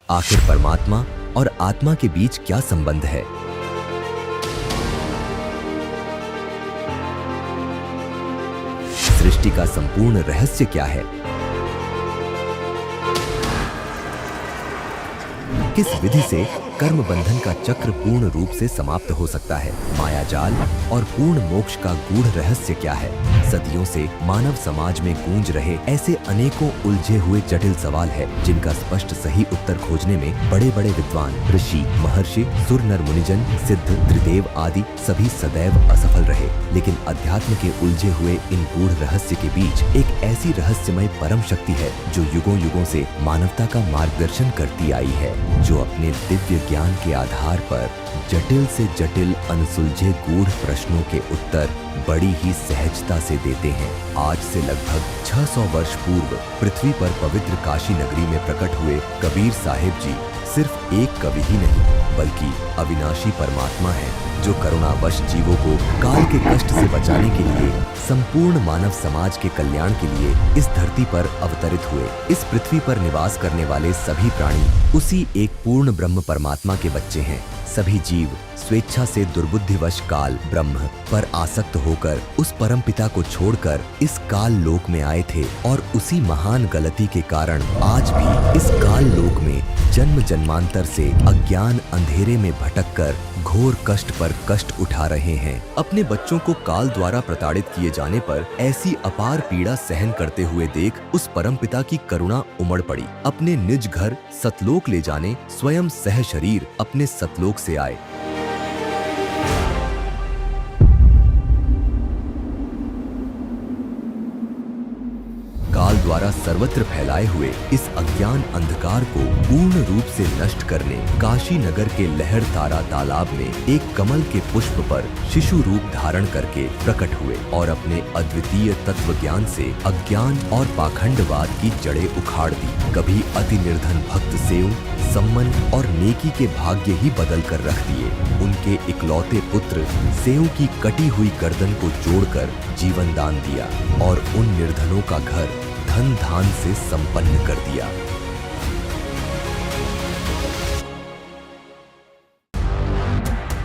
आखिर परमात्मा और आत्मा के बीच क्या संबंध है? सृष्टि का संपूर्ण रहस्य क्या है? किस विधि से कर्म बंधन का चक्र पूर्ण रूप से समाप्त हो सकता है? माया जाल और पूर्ण मोक्ष का गूढ़ रहस्य क्या है? सदियों से मानव समाज में गूंज रहे ऐसे अनेकों उलझे हुए जटिल सवाल है जिनका स्पष्ट सही उत्तर खोजने में बड़े बड़े विद्वान, ऋषि, महर्षि, सुर नर मुनिजन, सिद्ध, त्रिदेव आदि सभी सदैव असफल रहे। लेकिन अध्यात्म के उलझे हुए इन गूढ़ रहस्य के बीच एक ऐसी रहस्यमय परम शक्ति है जो युगों युगों से मानवता का मार्गदर्शन करती आई है, जो अपने दिव्य ज्ञान के आधार पर जटिल से जटिल अनसुलझे गूढ़ प्रश्नों के उत्तर बड़ी ही सहजता से देते हैं। आज से लगभग 600 वर्ष पूर्व पृथ्वी पर पवित्र काशी नगरी में प्रकट हुए कबीर साहिब जी सिर्फ एक कवि ही नहीं बल्कि अविनाशी परमात्मा है, जो करुणावश जीवों को काल के कष्ट से बचाने के लिए संपूर्ण मानव समाज के कल्याण के लिए इस धरती पर अवतरित हुए। इस पृथ्वी पर निवास करने वाले सभी प्राणी उसी एक पूर्ण ब्रह्म परमात्मा के बच्चे हैं। सभी जीव स्वेच्छा से दुर्बुद्धिवश काल ब्रह्म पर आसक्त होकर उस परम पिता को छोड़कर इस काल लोक में आए थे और उसी महान गलती के कारण आज भी इस काल लोक में जन्म जन्मांतर से अज्ञान अंधेरे में भटककर घोर कष्ट पर कष्ट उठा रहे हैं। अपने बच्चों को काल द्वारा प्रताड़ित किए जाने पर ऐसी अपार पीड़ा सहन करते हुए देख उस परम पिता की करुणा उमड़ पड़ी। अपने निज घर सतलोक ले जाने स्वयं सह शरीर अपने सतलोक से आए। काल द्वारा सर्वत्र फैलाए हुए इस अज्ञान अंधकार को पूर्ण रूप से नष्ट करने काशी नगर के लहर तारा तालाब में एक कमल के पुष्प पर शिशु रूप धारण करके प्रकट हुए और अपने अद्वितीय तत्व ज्ञान से अज्ञान और पाखंडवाद की जड़ें उखाड़ दी। कभी अति निर्धन भक्त सेव, सम्मन और नेकी के भाग्य ही बदल कर रख दिए। उनके इकलौते पुत्र सेव की कटी हुई गर्दन को जोड़कर जीवन दान दिया और उन निर्धनों का घर धन धान से संपन्न कर दिया।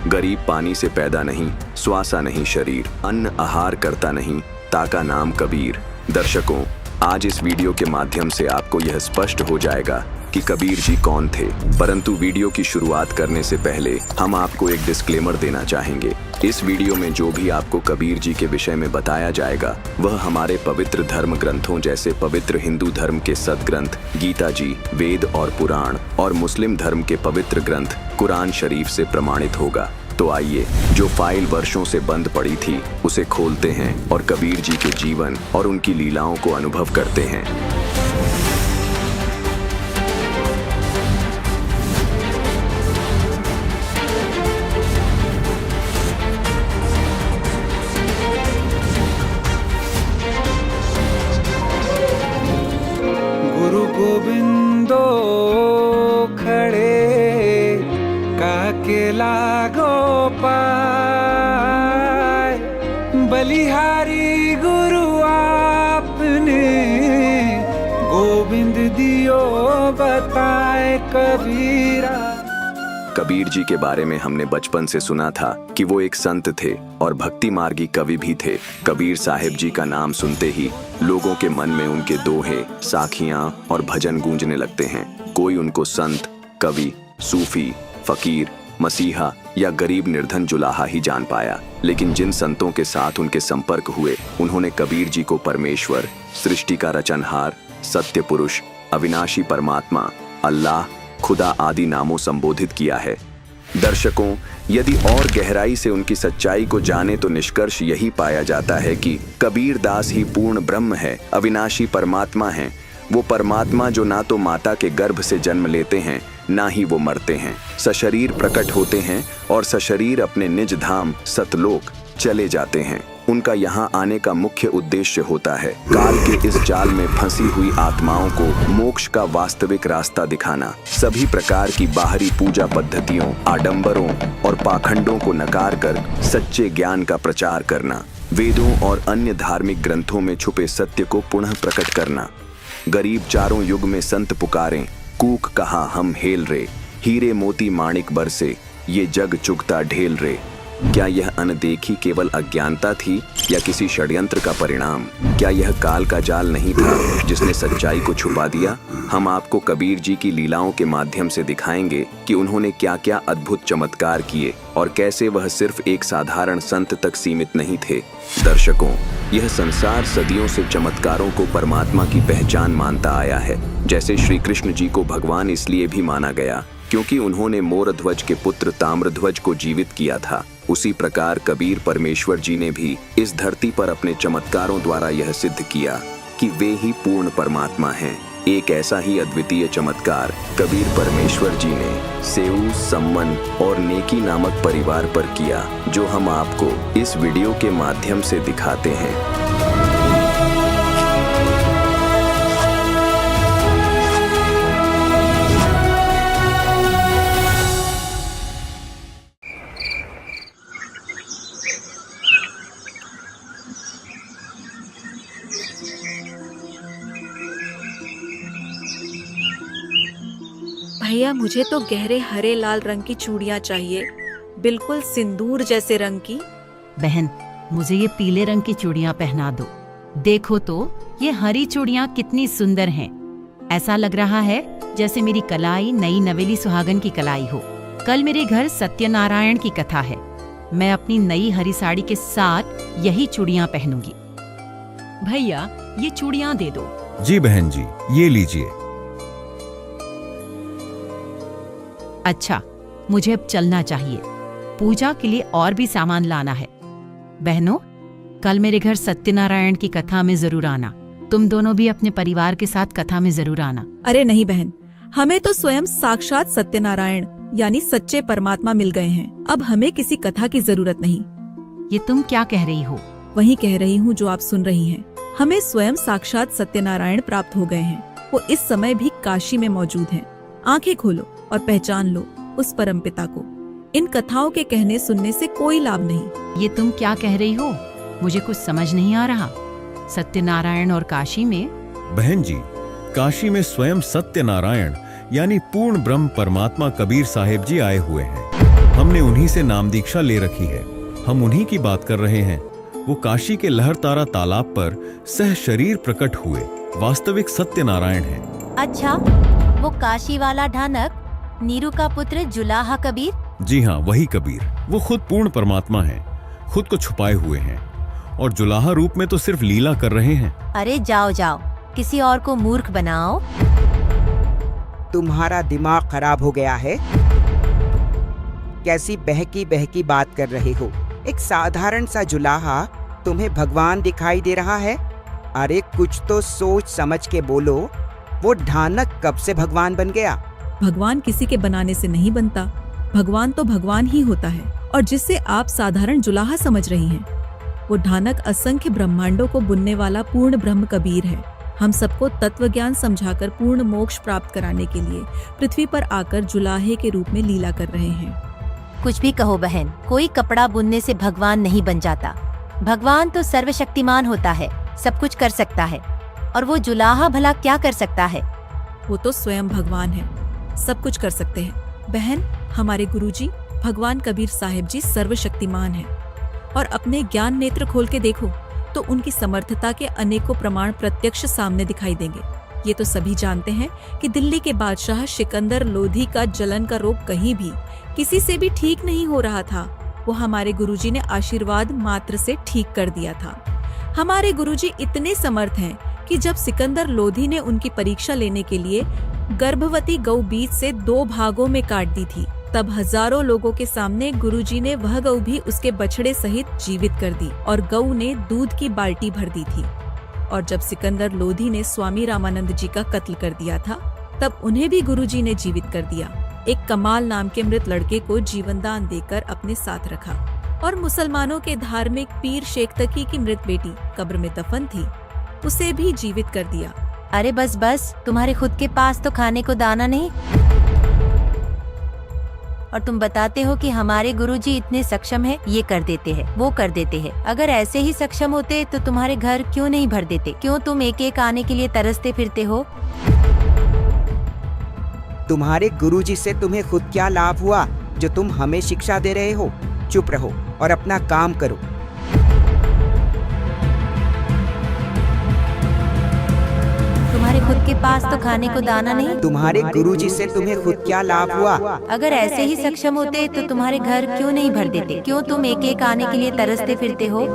गरीब पानी से पैदा नहीं, स्वासा नहीं शरीर, अन्न आहार करता नहीं, ताका नाम कबीर। दर्शकों, आज इस वीडियो के माध्यम से आपको यह स्पष्ट हो जाएगा कि कबीर जी कौन थे। परंतु वीडियो की शुरुआत करने से पहले हम आपको एक डिस्क्लेमर देना चाहेंगे। इस वीडियो में जो भी आपको कबीर जी के विषय में बताया जाएगा वह हमारे पवित्र धर्म ग्रंथों जैसे पवित्र हिंदू धर्म के सदग्रंथ गीता जी, वेद और पुराण और मुस्लिम धर्म के पवित्र ग्रंथ कुरान शरीफ से प्रमाणित होगा। तो आइए, जो फाइल वर्षों से बंद पड़ी थी उसे खोलते हैं और कबीर जी के जीवन और उनकी लीलाओं को अनुभव करते हैं। गुरु गोविंदो खड़े काके लागो पाए, बलिहारी गुरु आपने गोविंद दियो बताए कबीरा। कबीर जी के बारे में हमने बचपन से सुना था कि वो एक संत थे और भक्ति मार्गी कवि भी थे। कबीर साहिब जी का नाम सुनते ही लोगों के मन में उनके दोहे, साखियां और भजन गूंजने लगते हैं। कोई उनको संत, कवि, सूफी, फकीर, मसीहा या गरीब निर्धन जुलाहा ही जान पाया। लेकिन जिन संतों के साथ उनके संपर्क हुए उन्होंने कबीर जी को परमेश्वर, सृष्टि का रचनहार, सत्य पुरुष, अविनाशी परमात्मा, अल्लाह, खुदा आदि नामों संबोधित किया है। दर्शकों, यदि और गहराई से उनकी सच्चाई को जाने तो निष्कर्ष यही पाया जाता है कि कबीर दास ही पूर्ण ब्रह्म है, अविनाशी परमात्मा है। वो परमात्मा जो ना तो माता के गर्भ से जन्म लेते हैं ना ही वो मरते हैं, सशरीर प्रकट होते हैं और सशरीर अपने निज धाम सतलोक चले जाते हैं। उनका यहाँ आने का मुख्य उद्देश्य होता है काल के इस जाल में फंसी हुई आत्माओं को मोक्ष का वास्तविक रास्ता दिखाना, सभी प्रकार की बाहरी पूजा पद्धतियों, आडंबरों और पाखंडों को नकार कर सच्चे ज्ञान का प्रचार करना, वेदों और अन्य धार्मिक ग्रंथों में छुपे सत्य को पुनः प्रकट करना। गरीब चारों युग में संत पुकारें, कूक कहा हम हेल रे, हीरे मोती माणिक बरसे, ये जग चुगता ढेल रे। क्या यह अनदेखी केवल अज्ञानता थी या किसी षड्यंत्र का परिणाम? क्या यह काल का जाल नहीं था जिसने सच्चाई को छुपा दिया? हम आपको कबीर जी की लीलाओं के माध्यम से दिखाएंगे कि उन्होंने क्या क्या अद्भुत चमत्कार किए और कैसे वह सिर्फ एक साधारण संत तक सीमित नहीं थे। दर्शकों, यह संसार सदियों से चमत्कारों को परमात्मा की पहचान मानता आया है। जैसे श्री कृष्ण जी को भगवान इसलिए भी माना गया क्योंकि उन्होंने मोरध्वज के पुत्र ताम्रध्वज को जीवित किया था, उसी प्रकार कबीर परमेश्वर जी ने भी इस धरती पर अपने चमत्कारों द्वारा यह सिद्ध किया कि वे ही पूर्ण परमात्मा हैं। एक ऐसा ही अद्वितीय चमत्कार कबीर परमेश्वर जी ने सेऊ, सम्मन और नेकी नामक परिवार पर किया, जो हम आपको इस वीडियो के माध्यम से दिखाते हैं। भैया, मुझे तो गहरे हरे लाल रंग की चूड़ियाँ चाहिए, बिल्कुल सिंदूर जैसे रंग की। बहन, मुझे ये पीले रंग की चूड़ियाँ पहना दो। देखो तो ये हरी चूड़ियाँ कितनी सुंदर हैं। ऐसा लग रहा है जैसे मेरी कलाई नई नवेली सुहागन की कलाई हो। कल मेरे घर सत्यनारायण की कथा है। मैं अपनी नई हरी साड़ी के साथ यही चूड़ियाँ पहनूंगी। भैया, ये चूड़ियाँ दे दो। जी बहन जी, ये लीजिए। अच्छा, मुझे अब चलना चाहिए। पूजा के लिए और भी सामान लाना है। बहनों, कल मेरे घर सत्यनारायण की कथा में जरूर आना। तुम दोनों भी अपने परिवार के साथ कथा में जरूर आना। अरे नहीं बहन, हमें तो स्वयं साक्षात सत्यनारायण यानी सच्चे परमात्मा मिल गए हैं। अब हमें किसी कथा की जरूरत नहीं। ये तुम क्या कह रही हो? वही कह रही हूँ जो आप सुन रही हैं। हमें स्वयं साक्षात सत्यनारायण प्राप्त हो गए हैं। वो इस समय भी काशी में मौजूद हैं। आंखें खोलो और पहचान लो उस परमपिता को। इन कथाओं के कहने सुनने से कोई लाभ नहीं। ये तुम क्या कह रही हो? मुझे कुछ समझ नहीं आ रहा। सत्यनारायण और काशी में? बहन जी, काशी में स्वयं सत्यनारायण यानी पूर्ण ब्रह्म परमात्मा कबीर साहिब जी आए हुए हैं। हमने उन्हीं से नाम दीक्षा ले रखी है। हम उन्हीं की बात कर रहे हैं। वो काशी के लहरतारा तालाब पर सह शरीर प्रकट हुए वास्तविक सत्यनारायण हैं। अच्छा, वो काशी वाला ढानक नीरू का पुत्र जुलाहा कबीर? जी हाँ, वही कबीर। वो खुद पूर्ण परमात्मा हैं, खुद को छुपाए हुए हैं और जुलाहा रूप में तो सिर्फ लीला कर रहे हैं। अरे जाओ जाओ, किसी और को मूर्ख बनाओ। तुम्हारा दिमाग खराब हो गया है? कैसी बहकी बहकी बात कर रहे हो? एक साधारण सा जुलाहा तुम्हें भगवान दिखाई दे रहा है? अरे कुछ तो सोच समझ के बोलो। वो ढानक कब से भगवान बन गया? भगवान किसी के बनाने से नहीं बनता। भगवान तो भगवान ही होता है। और जिससे आप साधारण जुलाहा समझ रही हैं, वो ढानक असंख्य ब्रह्मांडों को बुनने वाला पूर्ण ब्रह्म कबीर है। हम सबको तत्व ज्ञान समझाकर पूर्ण मोक्ष प्राप्त कराने के लिए पृथ्वी पर आकर जुलाहे के रूप में लीला कर रहे हैं। कुछ भी कहो बहन, कोई कपड़ा बुनने से भगवान नहीं बन जाता। भगवान तो सर्वशक्तिमान होता है, सब कुछ कर सकता है। और वो जुलाहा भला क्या कर सकता है? वो तो स्वयं भगवान है, सब कुछ कर सकते हैं। बहन, हमारे गुरुजी भगवान कबीर साहिब जी सर्वशक्तिमान हैं। और अपने ज्ञान नेत्र खोल के देखो तो उनकी समर्थता के अनेकों प्रमाण प्रत्यक्ष सामने दिखाई देंगे। ये तो सभी जानते हैं कि दिल्ली के बादशाह सिकंदर लोधी का जलन का रोग कहीं भी किसी से भी ठीक नहीं हो रहा था। वो हमारे गुरुजी ने आशीर्वाद मात्र से ठीक कर दिया था। हमारे गुरुजी इतने समर्थ हैं कि जब सिकंदर लोधी ने उनकी परीक्षा लेने के लिए गर्भवती गौ बीज से 2 भागों में काट दी थी, तब हजारों लोगों के सामने गुरुजी ने वह गौ भी उसके बछड़े सहित जीवित कर दी और गौ ने दूध की बाल्टी भर दी थी। और जब सिकंदर लोधी ने स्वामी रामानंद जी का कत्ल कर दिया था, तब उन्हें भी गुरुजी ने जीवित कर दिया। एक कमाल नाम के मृत लड़के को जीवनदान देकर अपने साथ रखा। और मुसलमानों के धार्मिक पीर शेख तकी की मृत बेटी कब्र में दफन थी, उसे भी जीवित कर दिया। अरे बस बस, तुम्हारे खुद के पास तो खाने को दाना नहीं, और तुम बताते हो कि हमारे गुरुजी इतने सक्षम हैं, ये कर देते हैं, वो कर देते हैं। अगर ऐसे ही सक्षम होते तो तुम्हारे घर क्यों नहीं भर देते? क्यों तुम एक एक आने के लिए तरसते फिरते हो? तुम्हारे गुरुजी से तुम्हें खुद क्या लाभ हुआ जो तुम हमें शिक्षा दे रहे हो? चुप रहो और अपना काम करो। तुम्हारे खुद के पास तो खाने को दाना नहीं। तुम्हारे गुरुजी से तुम्हें खुद क्या लाभ हुआ? अगर ऐसे ही सक्षम होते तो तुम्हारे घर क्यों नहीं भर देते? क्यों तुम एक एक आने के लिए तरसते फिरते हो?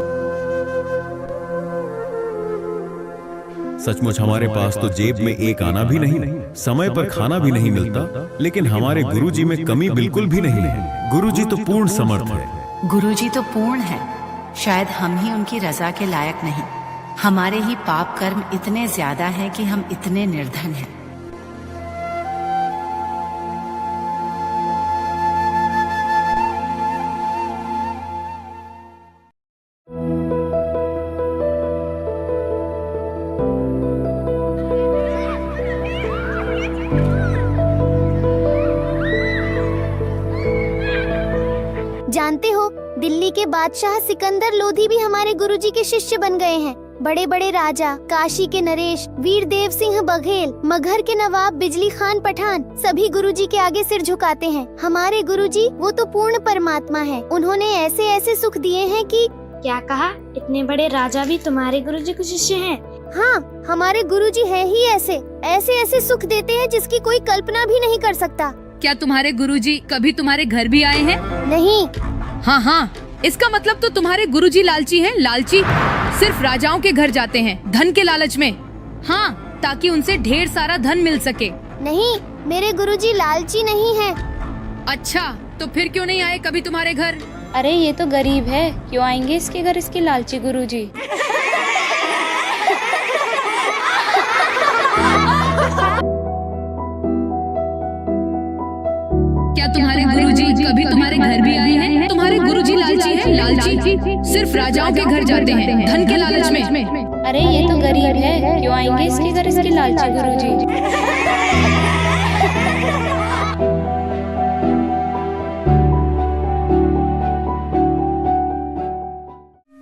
सचमुच हमारे पास तो जेब में एक आना भी नहीं, समय पर खाना भी नहीं मिलता, लेकिन हमारे गुरुजी में कमी बिल्कुल भी नहीं है। गुरुजी तो पूर्ण समर्थ है। गुरुजी तो पूर्ण है, शायद हम ही उनकी रजा के लायक नहीं। हमारे ही पाप कर्म इतने ज्यादा हैं कि हम इतने निर्धन हैं। जानते हो, दिल्ली के बादशाह सिकंदर लोधी भी हमारे गुरुजी के शिष्य बन गए हैं। बड़े बड़े राजा, काशी के नरेश, वीर देव सिंह बघेल, मगहर के नवाब बिजली खान पठान, सभी गुरुजी के आगे सिर झुकाते हैं। हमारे गुरुजी वो तो पूर्ण परमात्मा है। उन्होंने ऐसे ऐसे सुख दिए हैं कि क्या कहा? इतने बड़े राजा भी तुम्हारे गुरुजी के शिष्य हैं? हाँ, हमारे गुरुजी है ही ऐसे ऐसे सुख देते हैं जिसकी कोई कल्पना भी नहीं कर सकता। क्या तुम्हारे गुरुजी कभी तुम्हारे घर भी आए हैं? नहीं। हाँ, इसका मतलब तो तुम्हारे गुरुजी लालची हैं। लालची सिर्फ राजाओं के घर जाते हैं, धन के लालच में। हाँ, ताकि उनसे ढेर सारा धन मिल सके। नहीं, मेरे गुरुजी लालची नहीं हैं। अच्छा, तो फिर क्यों नहीं आए कभी तुम्हारे घर? अरे ये तो गरीब है, क्यों आएंगे इसके घर इसके लालची गुरुजी? क्या तुम्हारे गुरुजी कभी तुम्हारे घर भी आए हैं? तुम्हारे गुरुजी लालची हैं। लालची सिर्फ राजाओं के घर जाते हैं, धन के लालच में। अरे ये तो गरीब है, क्यों आएंगे इसके घर इसके लालची गुरुजी?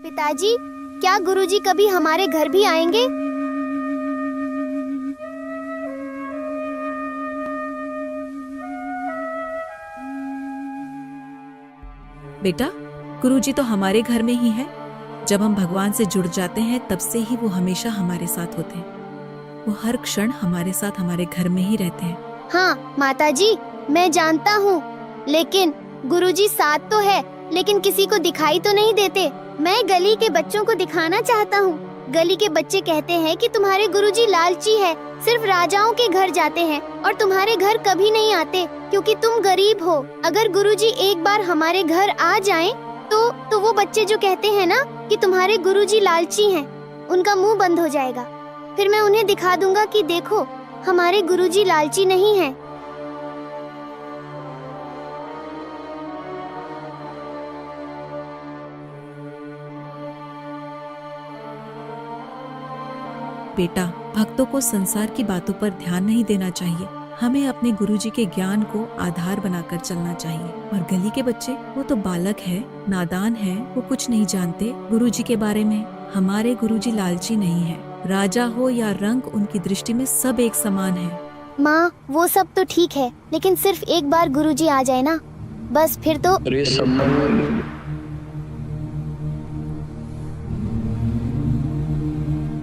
पिताजी, क्या गुरुजी कभी हमारे घर भी आएंगे? बेटा, गुरुजी तो हमारे घर में ही है। जब हम भगवान से जुड़ जाते हैं तब से ही वो हमेशा हमारे साथ होते हैं। वो हर क्षण हमारे साथ हमारे घर में ही रहते हैं। हाँ माताजी, मैं जानता हूँ, लेकिन गुरुजी साथ तो है, लेकिन किसी को दिखाई तो नहीं देते। मैं गली के बच्चों को दिखाना चाहता हूँ। गली के बच्चे कहते हैं कि तुम्हारे गुरुजी लालची है, सिर्फ राजाओं के घर जाते हैं और तुम्हारे घर कभी नहीं आते क्योंकि तुम गरीब हो। अगर गुरुजी एक बार हमारे घर आ जाएं, तो वो बच्चे जो कहते हैं ना कि तुम्हारे गुरुजी लालची हैं, उनका मुंह बंद हो जाएगा। फिर मैं उन्हें दिखा दूंगा कि देखो, हमारे गुरुजी लालची नहीं हैं। बेटा, भक्तों को संसार की बातों पर ध्यान नहीं देना चाहिए। हमें अपने गुरुजी के ज्ञान को आधार बनाकर चलना चाहिए। और गली के बच्चे, वो तो बालक है, नादान है, वो कुछ नहीं जानते गुरुजी के बारे में। हमारे गुरुजी लालची नहीं है। राजा हो या रंक, उनकी दृष्टि में सब एक समान है। माँ, वो सब तो ठीक है, लेकिन सिर्फ एक बार गुरुजी आ जाए ना, बस फिर तो।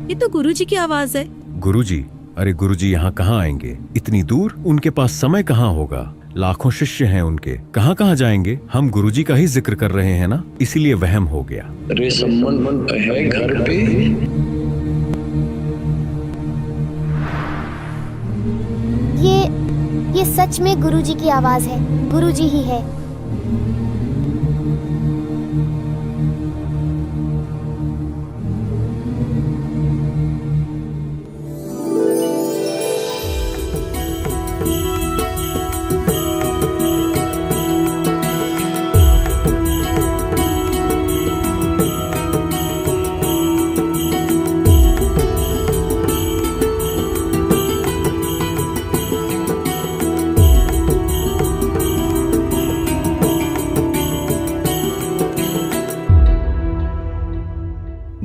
ये तो गुरुजी की आवाज है। गुरुजी? अरे गुरुजी यहाँ कहाँ आएंगे? इतनी दूर? उनके पास समय कहाँ होगा? लाखों शिष्य हैं उनके, कहाँ कहाँ जाएंगे? हम गुरुजी का ही जिक्र कर रहे हैं ना, इसीलिए वहम हो गया। अरे संबंध है घर पे। ये सच में गुरुजी की आवाज है। गुरुजी ही है।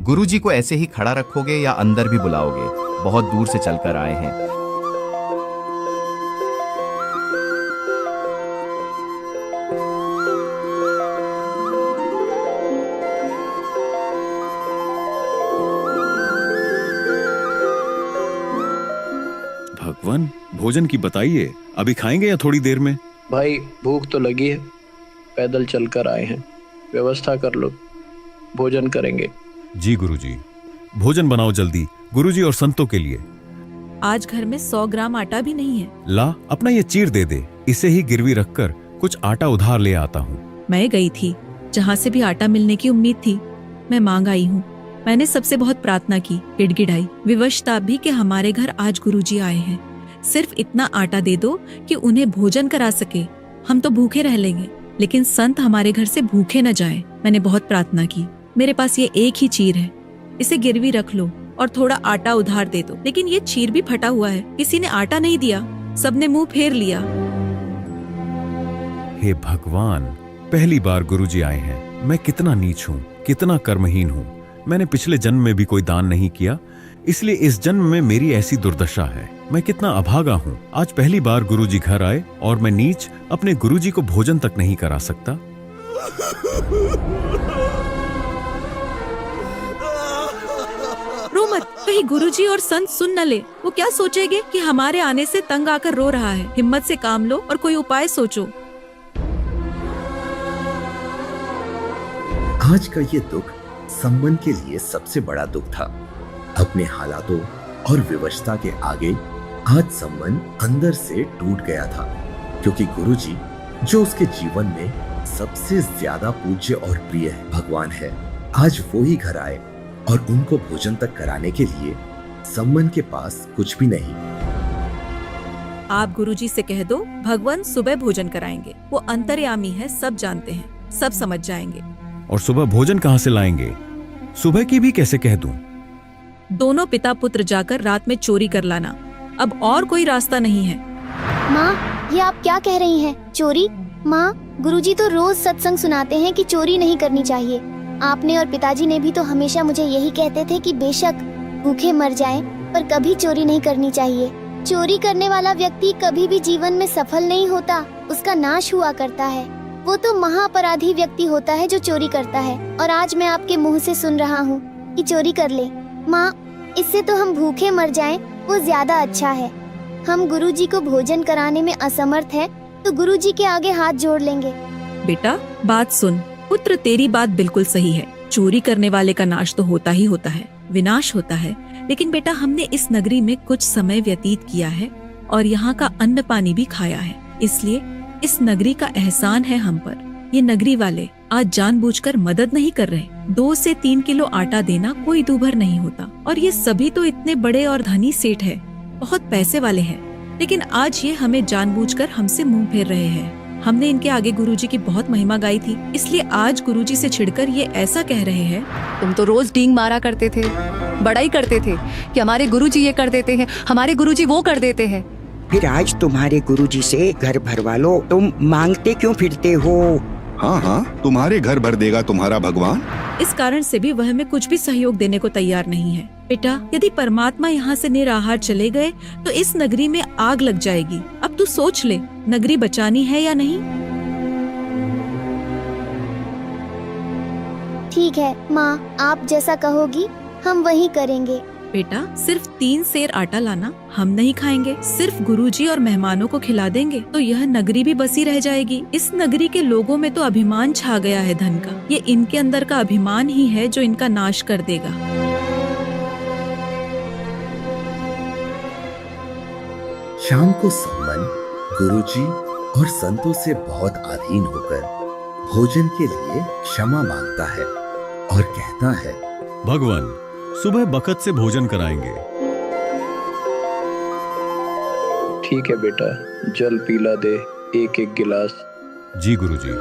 गुरुजी को ऐसे ही खड़ा रखोगे या अंदर भी बुलाओगे? बहुत दूर से चलकर आए हैं। प्रणाम। भोजन की बताइए, अभी खाएंगे या थोड़ी देर में? भाई भूख तो लगी है, पैदल चलकर आए हैं, व्यवस्था कर लो, भोजन करेंगे। जी गुरुजी। भोजन बनाओ जल्दी, गुरुजी और संतों के लिए। आज घर में 100 ग्राम आटा भी नहीं है। ला, अपना ये चीर दे दे, इसे ही गिरवी रखकर कुछ आटा उधार ले आता हूँ। मैं गई थी, जहाँ से भी आटा मिलने की उम्मीद थी, मैं मांग आई हूँ। मैंने सबसे बहुत प्रार्थना की, गिड़गिड़ाई, विवशता भी कि हमारे घर आज गुरुजी आए हैं, सिर्फ इतना आटा दे दो कि उन्हें भोजन करा सके, हम तो भूखे रह लेंगे, लेकिन संत हमारे घर से भूखे न जाएं। मैंने बहुत प्रार्थना की। मेरे पास ये एक ही चीर है, इसे गिरवी रख लो और थोड़ा आटा उधार दे दो। लेकिन ये चीर भी फटा हुआ है, किसी ने आटा नहीं दिया, सबने मुंह फेर लिया। हे भगवान, पहली बार गुरुजी आए हैं। मैं कितना नीच हूँ, कितना कर्महीन हूँ। मैंने पिछले जन्म में भी कोई दान नहीं किया, इसलिए इस जन्म में मेरी ऐसी दुर्दशा है। मैं कितना अभागा हूँ। आज पहली बार गुरुजी घर आए और मैं नीच अपने गुरुजी को भोजन तक नहीं करा सकता। रो मत, कहीं गुरुजी और संत सुन न ले। वो क्या सोचेंगे कि हमारे आने से तंग आकर रो रहा है। हिम्मत से काम लो और कोई उपाय सोचो। आज का ये दुख सम्मन के लिए सबसे बड़ा दुख था। अपने हालातों और विवशता के आगे आज सम्मन अंदर से टूट गया था, क्योंकि गुरुजी जो उसके जीवन में सबसे ज्यादा पूज्य और प्रिय भगवान है, आज वो ही घर आए और उनको भोजन तक कराने के लिए सम्मन के पास कुछ भी नहीं। आप गुरुजी से कह दो, भगवान सुबह भोजन कराएंगे। वो अंतर्यामी है, सब जानते हैं, सब समझ जाएंगे। और सुबह भोजन कहाँ से लाएंगे? सुबह की भी कैसे कह दूं? दोनों पिता पुत्र जाकर रात में चोरी कर लाना, अब और कोई रास्ता नहीं है। माँ, ये आप क्या कह रही हैं? चोरी? माँ, गुरुजी तो रोज सत्संग सुनाते हैं कि चोरी नहीं करनी चाहिए। आपने और पिताजी ने भी तो हमेशा मुझे यही कहते थे कि बेशक भूखे मर जाएं, पर कभी चोरी नहीं करनी चाहिए। चोरी करने वाला व्यक्ति कभी भी जीवन में सफल नहीं होता, उसका नाश हुआ करता है। वो तो महाअपराधी व्यक्ति होता है जो चोरी करता है, और आज मैं आपके मुंह से सुन रहा हूँ कि चोरी कर ले। माँ, इससे तो हम भूखे मर जाएं, वो ज्यादा अच्छा है। हम गुरुजी को भोजन कराने में असमर्थ हैं, तो गुरुजी के आगे हाथ जोड़ लेंगे। बेटा, बात सुन। पुत्र, तेरी बात बिल्कुल सही है। चोरी करने वाले का नाश तो होता ही होता है, विनाश होता है। लेकिन बेटा, हमने इस नगरी में कुछ समय व्यतीत किया है और यहाँ का अन्न पानी भी खाया है, इसलिए इस नगरी का एहसान है हम पर। ये नगरी वाले आज जानबूझकर मदद नहीं कर रहे। 2 से 3 किलो आटा देना कोई दूभर नहीं होता, और ये सभी तो इतने बड़े और धनी सेठ है, बहुत पैसे वाले हैं। लेकिन आज ये हमें जानबूझकर हमसे मुंह फेर रहे हैं। हमने इनके आगे गुरुजी की बहुत महिमा गाई थी, इसलिए आज गुरुजी से छिड़कर ये ऐसा कह रहे हैं। तुम तो रोज डींग मारा करते थे, बड़ाई करते थे कि हमारे गुरुजी ये कर देते हैं, हमारे गुरुजी वो कर देते हैं। फिर आज तुम्हारे गुरुजी से घर भरवा लो, तुम मांगते क्यों फिरते हो? हाँ हाँ, तुम्हारे घर भर देगा तुम्हारा भगवान। इस कारण से भी वह हमें कुछ भी सहयोग देने को तैयार नहीं है। बेटा, यदि परमात्मा यहाँ से निराहार चले गए तो इस नगरी में आग लग जाएगी। अब तू सोच ले, नगरी बचानी है या नहीं। ठीक है माँ, आप जैसा कहोगी हम वही करेंगे। बेटा, सिर्फ 3 सेर आटा लाना, हम नहीं खाएंगे, सिर्फ गुरुजी और मेहमानों को खिला देंगे तो यह नगरी भी बसी रह जाएगी। इस नगरी के लोगों में तो अभिमान छा गया है धन का। ये इनके अंदर का अभिमान ही है जो इनका नाश कर देगा। शाम को सम्मन गुरुजी और संतों से बहुत अधीन होकर भोजन के लिए क्षमा मांगता है और कहता है, भगवान, सुबह बखत से भोजन कराएंगे। ठीक है बेटा, जल पीला दे 1-1 गिलास। जी गुरुजी।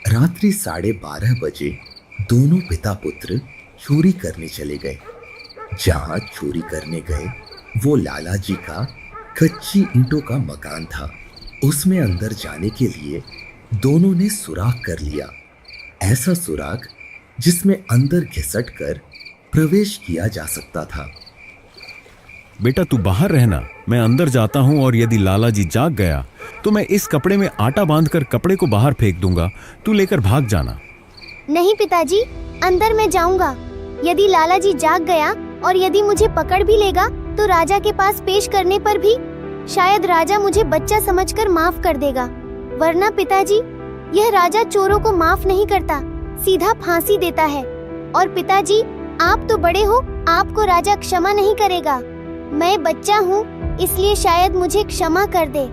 रात्रि 12:30 बजे दोनों पिता पुत्र चोरी करने चले गए। जहां चोरी करने गए वो लाला जी का कच्ची ईंटों का मकान था। उसमें अंदर जाने के लिए दोनों ने सुराख कर लिया, ऐसा सुराख जिसमें अंदर घिसट कर प्रवेश किया जा सकता था। बेटा तू बाहर रहना, मैं अंदर जाता हूँ और यदि लाला जी जाग गया तो मैं इस कपड़े में आटा बांधकर कपड़े को बाहर फेंक दूंगा, तू लेकर भाग जाना। नहीं पिताजी, अंदर मैं जाऊंगा। यदि लाला जी जाग गया और यदि मुझे पकड़ भी लेगा तो राजा के पास पेश करने पर भी शायद राजा मुझे बच्चा समझकर माफ कर देगा, वरना पिताजी यह राजा चोरों को माफ नहीं करता, सीधा फांसी देता है। और पिताजी आप तो बड़े हो, आपको राजा क्षमा नहीं करेगा। मैं बच्चा हूँ, इसलिए शायद मुझे क्षमा कर दे।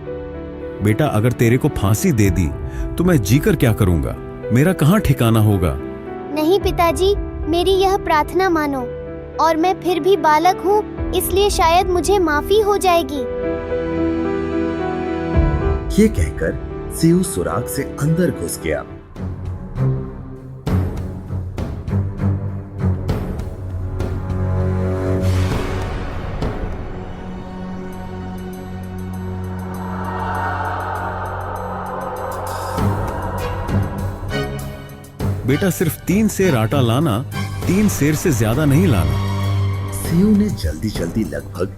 बेटा अगर तेरे को फांसी दे दी तो मैं जीकर क्या करूँगा, मेरा कहाँ ठिकाना होगा। नहीं पिताजी, मेरी यह प्रार्थना मानो, और मैं फिर भी बालक हूँ, इसलिए शायद मुझे माफी हो जाएगी। ये कहकर सेऊ सुराग से अंदर घुस गया। बेटा सिर्फ 3 सेर आटा लाना, 3 सेर से ज्यादा नहीं लाना। सेऊ ने जल्दी जल्दी लगभग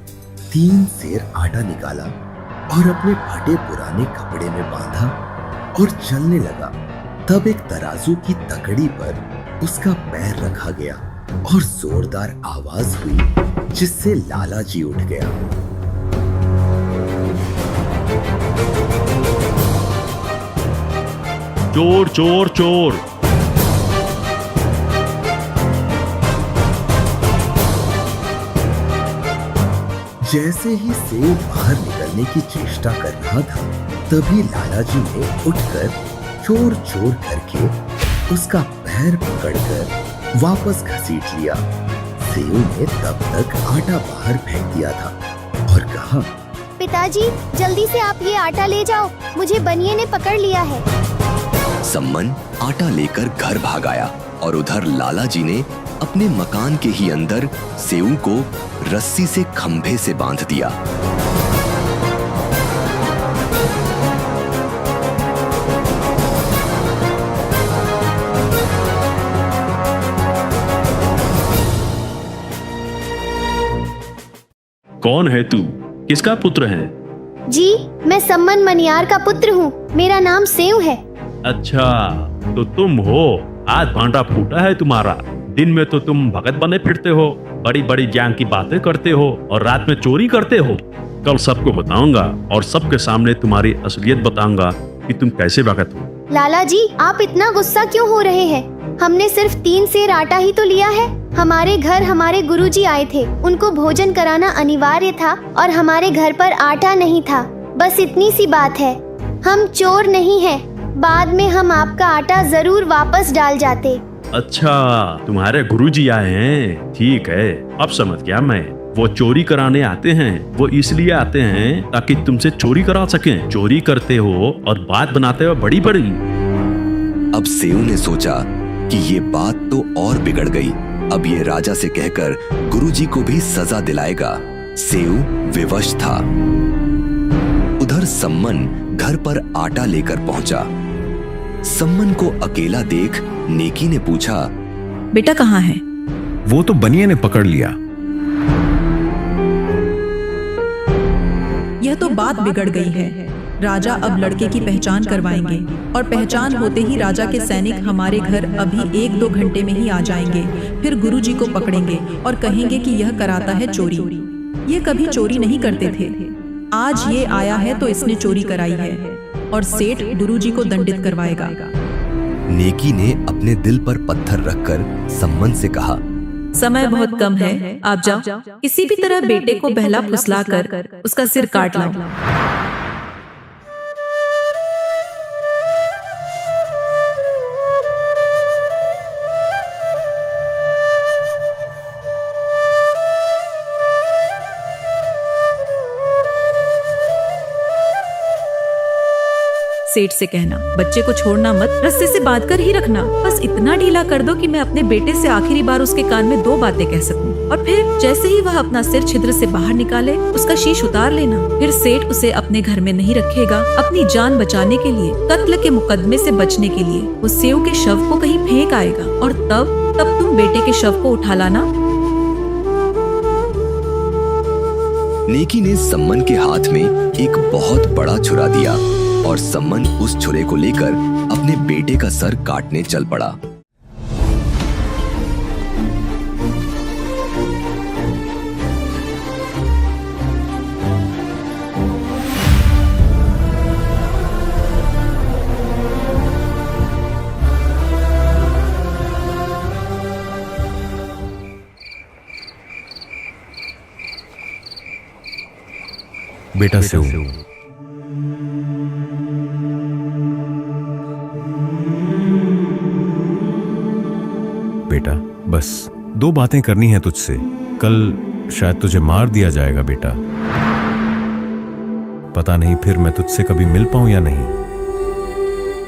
3 सेर आटा निकाला और अपने फटे पुराने कपड़े में बांधा और चलने लगा। तब एक तराजू की तकड़ी पर उसका पैर रखा गया और जोरदार आवाज हुई, जिससे लाला जी उठ गया। चोर चोर चोर। जैसे ही सेऊ बाहर निकलने की चेष्टा कर रहा था, तभी लाला जी ने उठकर चोर चोर करके उसका पैर पकड़कर वापस घसीट लिया। सेऊ ने तब तक आटा बाहर फेंक दिया था और कहा, पिताजी जल्दी से आप ये आटा ले जाओ, मुझे बनिए ने पकड़ लिया है। सम्मन आटा लेकर घर भाग आया और उधर लाला जी ने अपने मकान के ही अंदर सेऊ को रस्सी से खंभे से बांध दिया। कौन है तू? किसका पुत्र है? जी मैं सम्मन मनियार का पुत्र हूँ, मेरा नाम सेऊ है। अच्छा तो तुम हो, आज भांडा फूटा है तुम्हारा। दिन में तो तुम भगत बने फिरते हो, बड़ी बड़ी ज्ञान की बातें करते हो और रात में चोरी करते हो। कल सबको बताऊंगा और सबके सामने तुम्हारी असलियत बताऊंगा कि तुम कैसे भगत हो। लाला जी आप इतना गुस्सा क्यों हो रहे हैं? हमने सिर्फ 3 सेर आटा ही तो लिया है। हमारे घर हमारे गुरुजी आए थे, उनको भोजन कराना अनिवार्य था और हमारे घर पर आटा नहीं था, बस इतनी सी बात है। हम चोर नहीं हैं, बाद में हम आपका आटा जरूर वापस डाल जाते। अच्छा तुम्हारे गुरुजी आए हैं, ठीक है अब समझ गया मैं। वो चोरी कराने आते हैं, वो इसलिए आते हैं ताकि तुमसे चोरी करा सकें। चोरी करते हो और बात बनाते हो बड़ी बड़ी। अब सेऊ ने सोचा कि ये बात तो और बिगड़ गई, अब ये राजा से कहकर गुरुजी को भी सजा दिलाएगा। सेऊ विवश था। उधर सम्मन घर पर आटा लेकर पहुंचा। सम्मन को अकेला देख नेकी ने पूछा, बेटा कहाँ है? वो तो बनिए ने पकड़ लिया। यह तो बात बिगड़ गई है। राजा अब लड़के की पहचान करवाएंगे और पहचान होते ही राजा के सैनिक हमारे घर अभी 1-2 घंटे में ही आ जाएंगे। फिर गुरुजी को पकड़ेंगे और कहेंगे कि यह कराता है चोरी। ये कभी चोरी नहीं करते थे, आज ये आया है तो इसने चोरी कराई है और सेठ गुरुजी को दंडित करवाएगा। नेकी ने अपने दिल पर पत्थर रखकर सम्मन से कहा, समय बहुत कम है, आप जाओ, किसी भी तरह बेटे को बहला फुसला कर उसका सिर काट लाओ। सेठ से कहना, बच्चे को छोड़ना मत, रस्से से बांध कर ही रखना, बस इतना ढीला कर दो कि मैं अपने बेटे से आखिरी बार उसके कान में 2 बातें कह सकूं। और फिर जैसे ही वह अपना सिर छिद्र से बाहर निकाले, उसका शीश उतार लेना। फिर सेठ उसे अपने घर में नहीं रखेगा। अपनी जान बचाने के लिए, कत्ल के मुकदमे से बचने के लिए वो सेऊ के शव को कहीं फेंक आएगा और तब तुम बेटे के शव को उठा लाना नेकी ने सम्मन के हाथ में एक बहुत बड़ा छुरा दिया और सम्मन उस छुरे को लेकर अपने बेटे का सर काटने चल पड़ा। बेटा सेऊ, बेटा बस 2 बातें करनी है तुझसे। कल शायद तुझे मार दिया जाएगा बेटा। पता नहीं फिर मैं तुझसे कभी मिल पाऊं या नहीं।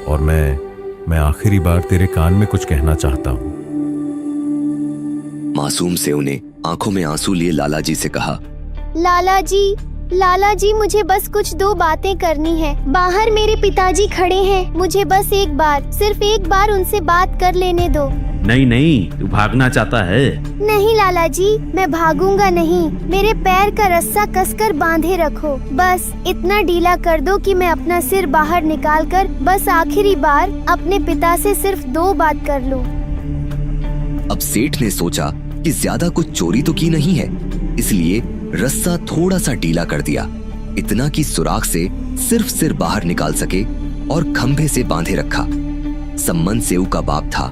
और मैं आखिरी बार तेरे कान में कुछ कहना चाहता हूं। मासूम सेऊ ने आंखों में आंसू लिए लाला जी से कहा, लाला जी मुझे बस कुछ 2 बातें करनी है। बाहर मेरे पिताजी खड़े हैं, मुझे बस सिर्फ एक बार उनसे बात कर लेने दो। नहीं, तू भागना चाहता है? नहीं लाला जी, मैं भागूंगा नहीं। मेरे पैर का रस्सा कसकर बांधे रखो। बस इतना ढीला कर दो कि मैं अपना सिर बाहर निकालकर बस आखिरी बार अपने पिता से सिर्फ 2 बात कर लूं। अब सेठ ने सोचा कि ज्यादा कुछ चोरी तो की नहीं है, इसलिए रस्सा थोड़ा सा ढीला कर दिया, इतना कि सुराख से सिर्फ सिर बाहर निकाल सके और खंभे से बांधे रखा। सम्मन सेऊ का बाप था,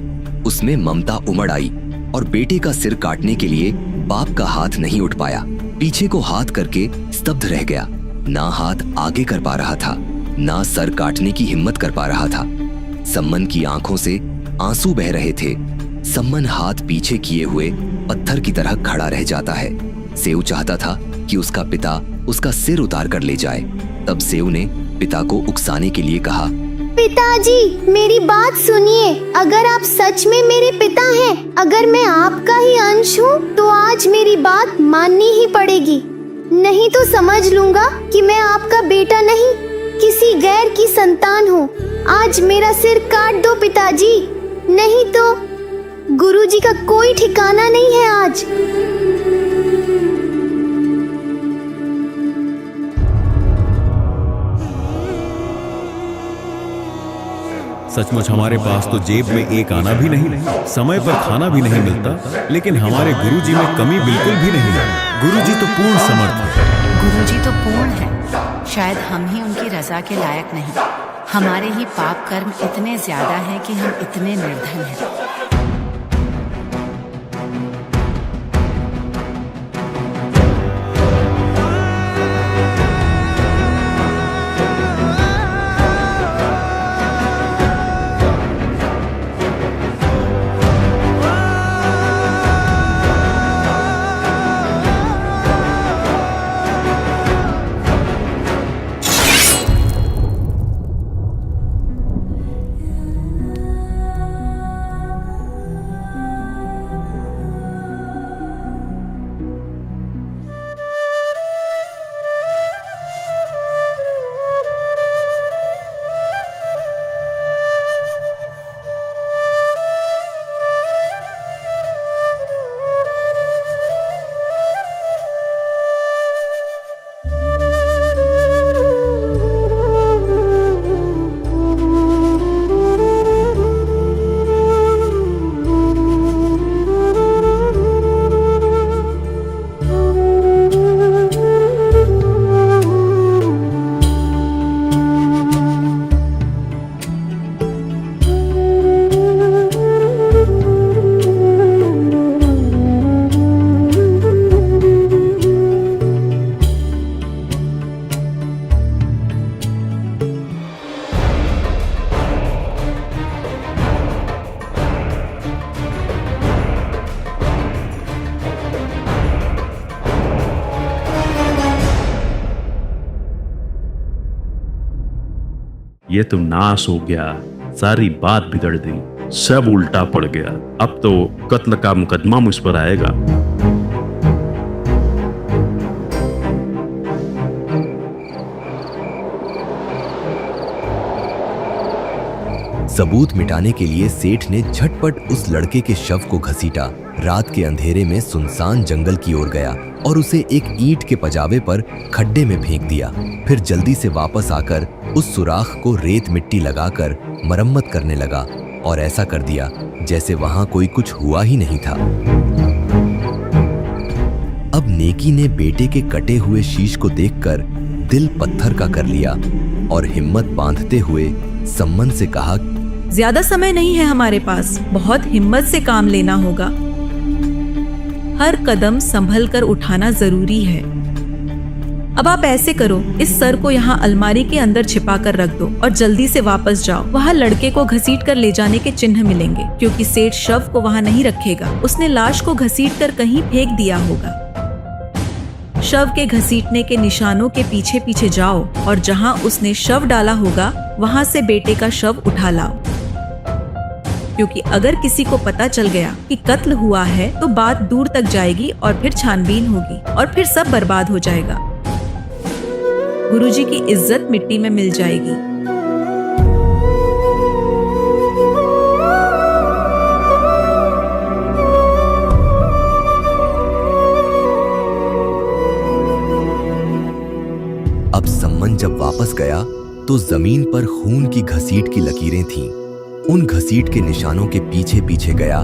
उसमें ममता उमड़ आई और बेटे का सिर काटने के लिए बाप का हाथ नहीं उठ पाया। पीछे को हाथ करके स्तब्ध रह गया। ना हाथ आगे कर पा रहा था, ना सर काटने की हिम्मत कर पा रहा था। सम्मन की आंखों से आंसू बह रहे थे। सम्मन हाथ पीछे किए हुए पत्थर की तरह खड़ा रह जाता है। सेऊ चाहता था कि उसका पिता उसका सिर उतार कर ले जाए। तब सेऊ ने पिता को उकसाने के लिए कहा, पिताजी मेरी बात सुनिए। अगर आप सच में मेरे पिता हैं, अगर मैं आपका ही अंश हूँ, तो आज मेरी बात माननी ही पड़ेगी। नहीं तो समझ लूंगा कि मैं आपका बेटा नहीं, किसी गैर की संतान हूँ। आज मेरा सिर काट दो पिताजी, नहीं तो गुरुजी का कोई ठिकाना नहीं है आज। सचमुच हमारे पास तो जेब में एक आना भी नहीं, समय पर खाना भी नहीं मिलता, लेकिन हमारे गुरुजी में कमी बिल्कुल भी नहीं है। गुरुजी तो पूर्ण समर्थ है। गुरुजी तो पूर्ण है, शायद हम ही उनकी रजा के लायक नहीं। हमारे ही पाप कर्म इतने ज्यादा हैं कि हम इतने निर्धन हैं। ये तो नाश हो गया, सारी बात बिगड़ गई, सब उल्टा पड़ गया। अब तो कत्ल का मुकदमा मुझ पर आएगा। सबूत मिटाने के लिए सेठ ने झटपट उस लड़के के शव को घसीटा, रात के अंधेरे में सुनसान जंगल की ओर गया और उसे एक ईंट के पजावे पर खड्डे में फेंक दिया। फिर जल्दी से वापस आकर उस सुराख को रेत मिट्टी लगाकर मरम्मत करने लगा और ऐसा कर दिया जैसे वहां कोई कुछ हुआ ही नहीं था। अब नेकी ने बेटे के कटे हुए शीश को देखकर दिल पत्थर का कर लिया और हिम्मत बांधते हुए सम्मन से कहा, ज्यादा समय नहीं है हमारे पास, बहुत हिम्मत से काम लेना होगा। हर कदम संभल कर उठाना जरूरी है। अब आप ऐसे करो, इस सर को यहाँ अलमारी के अंदर छिपा कर रख दो और जल्दी से वापस जाओ। वहाँ लड़के को घसीट कर ले जाने के चिन्ह मिलेंगे, क्योंकि सेठ शव को वहाँ नहीं रखेगा। उसने लाश को घसीट कर कहीं फेंक दिया होगा। शव के घसीटने के निशानों के पीछे पीछे जाओ और जहाँ उसने शव डाला होगा वहाँ से बेटे का शव उठा लाओ, क्योंकि अगर किसी को पता चल गया कि कत्ल हुआ है तो बात दूर तक जाएगी और फिर छानबीन होगी और फिर सब बर्बाद हो जाएगा। गुरुजी की इज्जत मिट्टी में मिल जाएगी। अब सम्मन जब वापस गया तो जमीन पर खून की घसीट की लकीरें थीं। उन घसीट के निशानों के पीछे पीछे गया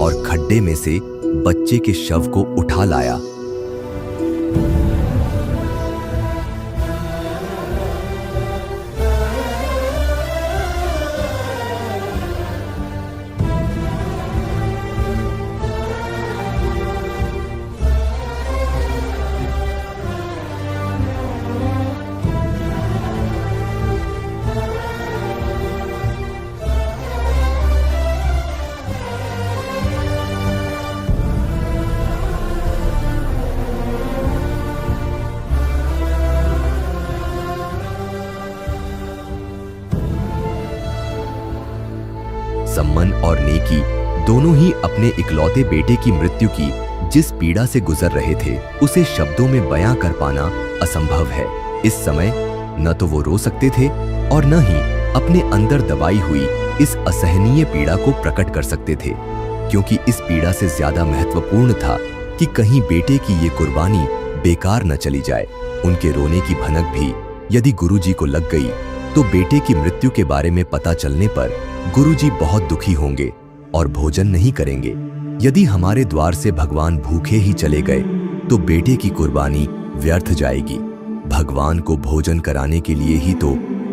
और खड्डे में से बच्चे के शव को उठा लाया। सम्मन और नेकी दोनों ही अपने इकलौते बेटे की मृत्यु की जिस पीड़ा से गुजर रहे थे उसे शब्दों में बयां कर पाना असंभव है। इस समय न तो वो रो सकते थे और न ही अपने अंदर दबाई हुई इस असहनीय पीड़ा को प्रकट कर सकते थे, क्योंकि इस पीड़ा से ज्यादा महत्वपूर्ण था कि कहीं बेटे की ये कुर्बानी बेकार न चली जाए। उनके रोने की भनक भी यदि गुरुजी को लग गई तो बेटे की मृत्यु के बारे में पता चलने पर गुरुजी बहुत दुखी होंगे और भोजन नहीं करेंगे। यदि हमारे द्वार से भगवान भूखे ही चले गए तो बेटे की कुर्बानी व्यर्थ जाएगी। भगवान को भोजन कराने के लिए ही तो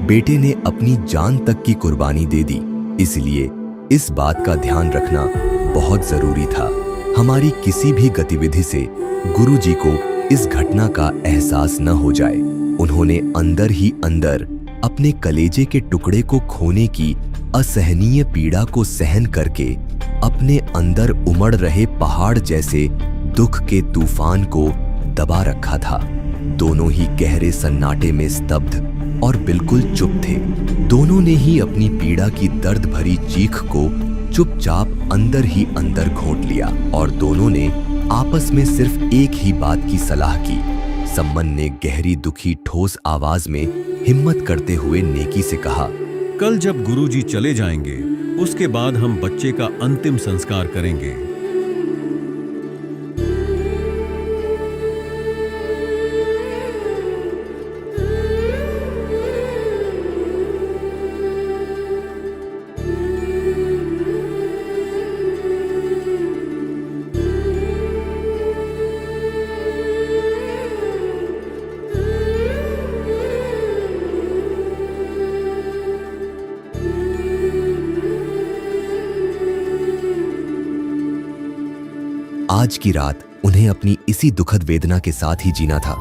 बेटे ने अपनी जान तक की कुर्बानी दे दी। इसलिए इस बात का ध्यान रखना बहुत जरूरी था। हमारी किसी भी गतिविधि से गुरुजी को इस घटना का एहसास न हो जाए। उन्होंने अंदर ही अंदर अपने कलेजे के टुकड़े को खोने की असहनीय पीड़ा को सहन करके अपने अंदर उमड़ रहे पहाड़ जैसे दुख के तूफान को दबा रखा था। दोनों ही गहरे सन्नाटे में स्तब्ध और बिल्कुल चुप थे। दोनों ने ही अपनी पीड़ा की दर्द भरी चीख को चुपचाप अंदर ही अंदर घोंट लिया और दोनों ने आपस में सिर्फ एक ही बात की सलाह की। सम्मन ने गहरी दुखी ठोस आवाज में हिम्मत करते हुए नेकी से कहा, कल जब गुरुजी चले जाएंगे उसके बाद हम बच्चे का अंतिम संस्कार करेंगे। आज की रात उन्हें अपनी इसी दुखद वेदना के साथ ही जीना था।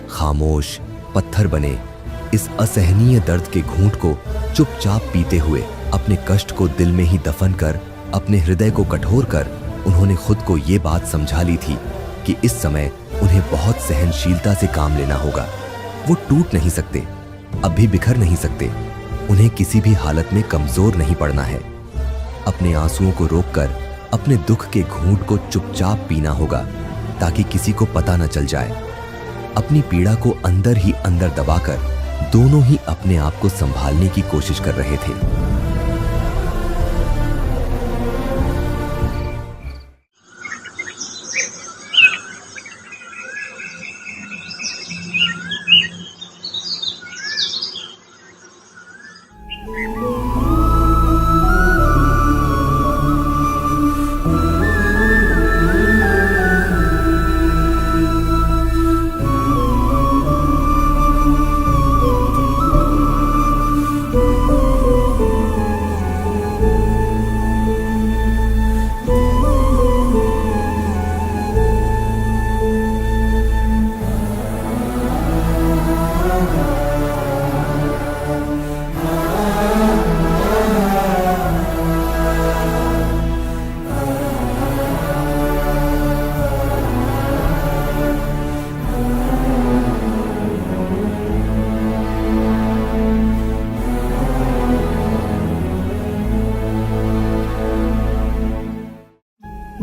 खामोश पत्थर बने इस असहनीय दर्द के घूंट को चुपचाप पीते हुए अपने कष्ट को दिल में ही दफन कर अपने हृदय को कठोर कर उन्होंने खुद को ये बात समझा ली थी कि इस समय उन्हें बहुत सहनशीलता से काम लेना होगा। वो टूट नहीं सकते, अब भी बिखर नहीं सकते, उन्हें किसी भी हालत में कमजोर नहीं पड़ना है। अपने आंसुओं को रोककर अपने दुख के घूंट को चुपचाप पीना होगा ताकि किसी को पता न चल जाए। अपनी पीड़ा को अंदर ही अंदर दबाकर दोनों ही अपने आप को संभालने की कोशिश कर रहे थे।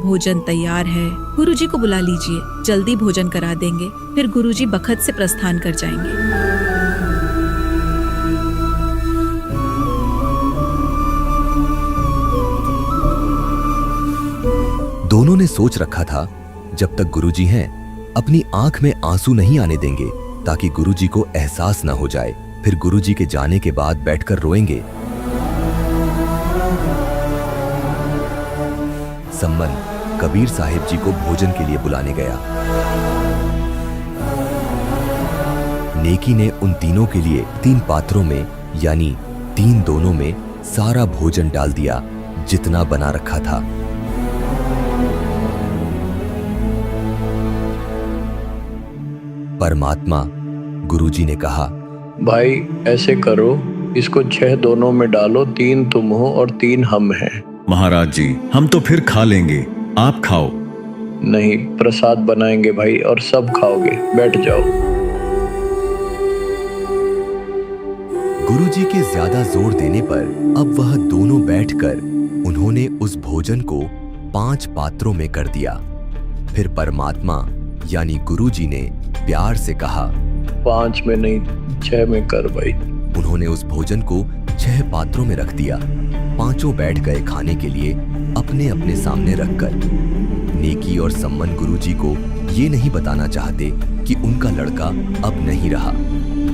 भोजन तैयार है, गुरुजी को बुला लीजिए, जल्दी भोजन करा देंगे, फिर गुरुजी बखत से प्रस्थान कर जाएंगे। दोनों ने सोच रखा था जब तक गुरुजी हैं अपनी आंख में आंसू नहीं आने देंगे ताकि गुरुजी को एहसास न हो जाए। फिर गुरुजी के जाने के बाद बैठकर रोएंगे। सम्मन कबीर साहिब जी को भोजन के लिए बुलाने गया। नेकी ने उन तीनों के लिए 3 पात्रों में यानी 3 दोनों में सारा भोजन डाल दिया जितना बना रखा था। परमात्मा गुरुजी ने कहा, भाई ऐसे करो, इसको 6 दोनों में डालो, 3 तुम हो और 3 हम हैं। महाराज जी, हम तो फिर खा लेंगे, आप खाओ। नहीं, प्रसाद बनाएंगे भाई और सब खाओगे, बैठ जाओ। गुरुजी के ज्यादा जोर देने पर अब वह दोनों बैठकर उन्होंने उस भोजन को 5 पात्रों में कर दिया। फिर परमात्मा यानी गुरुजी ने प्यार से कहा, 5 में नहीं 6 में कर भाई। उन्होंने उस भोजन को 6 पात्रों में रख दिया। 5 बैठ गए खाने के लिए अपने अपने सामने रखकर। नेकी और सम्मन गुरुजी को ये नहीं बताना चाहते कि उनका लड़का अब नहीं रहा।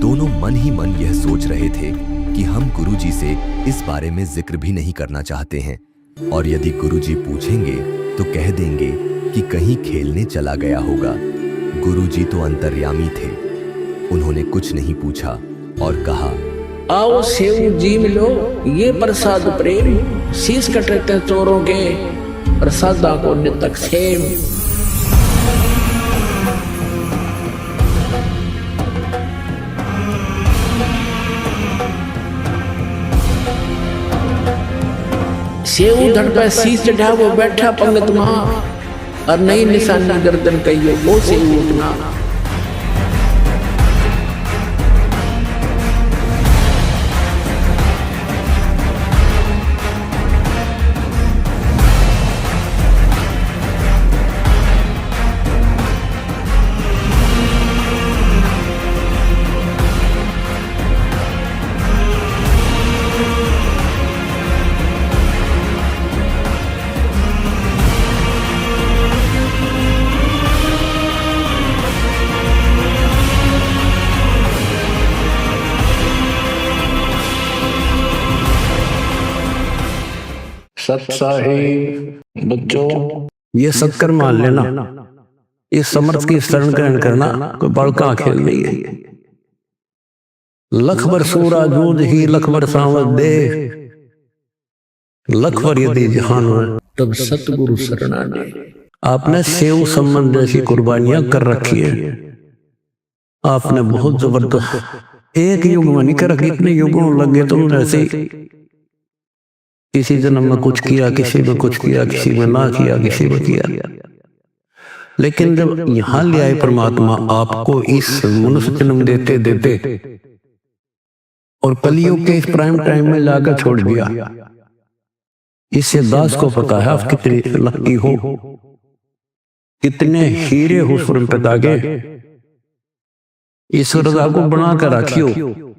दोनों मन ही मन यह सोच रहे थे कि हम गुरुजी से इस बारे में जिक्र भी नहीं करना चाहते हैं, और यदि गुरुजी पूछेंगे तो कह देंगे कि कहीं खेलने चला गया होगा। गुरुजी तो अंतर्यामी थे, उन्होंने कुछ नहीं पूछा और कहा, आओ सेव जी मिलो, ये प्रसाद प्रेम, शीश कटते चोरों के प्रसादा को नितक सेम। सेव धड़ पे शीश चढ़ा वो बैठा पंगत मां, और नई निशानी गर्दन कहियो वो सेव उठना। सत साहिब बच्चों, ये सत्कर मान लेना, इस समर्थ की शरण ग्रहण करना कोई बड़का खेल नहीं है। लखबर सूरा जूझ ही लखबर सावत दे, लखबर यदि जहान हो तब सतगुरु शरणाने। आपने सेव संबंध जैसी कुर्बानियां कर रखी है, आपने बहुत जबरदस्त एक युग में नहीं कर रखी, इतने युगों लगे तुमने ऐसे किसी जन्म में कुछ किया, किसी में कुछ किया, किसी में ना किया, किसी में किया। लेकिन जब यहाँ ले आए परमात्मा आपको इस मनुष्य जन्म देते देते और कलयुग के इस प्राइम टाइम में लाकर छोड़ दिया। इससे दास को पता है आप कितने लकी हो, कितने हीरे हो स्वयं पिता के। ईश्वर को बना कर रखियो